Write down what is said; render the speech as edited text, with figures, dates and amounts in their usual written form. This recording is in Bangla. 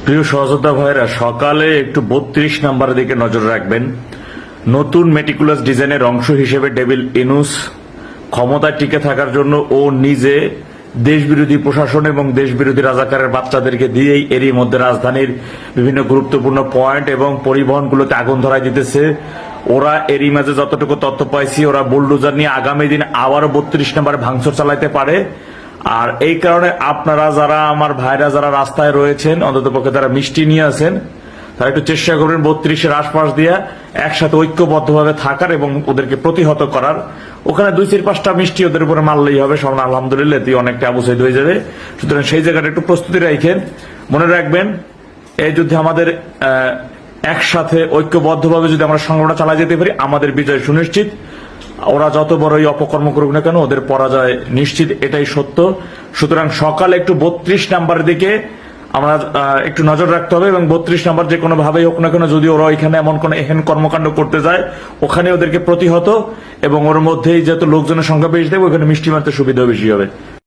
প্রিয় সহযোদ্ধা ভাইরা, সকালে একটু 32 নম্বরের দিকে নজর রাখবেন। নতুন মেটিকুলাস ডিজাইনের অংশ হিসেবে ডেভিল ইনুস ক্ষমতায় টিকে থাকার জন্য ও নিজে দেশবিরোধী প্রশাসন এবং দেশবিরোধী রাজাকারের বাচ্চাদেরকে দিয়েই এরই মধ্যে রাজধানীর বিভিন্ন গুরুত্বপূর্ণ পয়েন্ট এবং পরিবহনগুলোতে আগুন ধরায় দিতেছে। ওরা এরই মাঝে যতটুকু তথ্য পাইছি, ওরা বুলডোজার নিয়ে আগামী দিন আবারও 32 নম্বরে ভাঙচুর চালাইতে পারে। আর এই কারণে আপনারা যারা, আমার ভাইরা যারা রাস্তায় রয়েছেন, অন্ততপক্ষে যারা মিষ্টি নিয়ে আছেন, তারা একটু চেষ্টা করবেন 32-এর আশপাশ দিয়ে একসাথে ঐক্যবদ্ধভাবে থাকার এবং ওদেরকে প্রতিহত করার। ওখানে 2-4-5টা মিষ্টি ওদের উপরে মারলেই হবে, সব আলহামদুলিল্লাহ তুই অনেকটা আবুসাইদ হয়ে যাবে। সুতরাং সেই জায়গাটা একটু প্রস্তুতি রাখেন। মনে রাখবেন, এই যুদ্ধে আমাদের একসাথে ঐক্যবদ্ধভাবে যদি আমরা সংগ্রামটা চালা যেতে পারি, আমাদের বিজয় সুনিশ্চিত। ওরা যত বড়ই অপকর্ম করুক না কেন, ওদের পরাজয় নিশ্চিত, এটাই সত্য। সুতরাং সকালে একটু 32 নাম্বারের দিকে আমরা একটু নজর রাখতে হবে এবং 32 নাম্বার যে কোনো ভাবেই হোক না কেন, যদি ওরা এখানে এমন কোন এহেন কর্মকাণ্ড করতে যায়, ওখানে ওদেরকে প্রতিহত এবং ওর মধ্যেই যেহেতু লোকজনের সংখ্যা বেশি দেবে, ওখানে মিষ্টি মারতে সুবিধা বেশি হবে।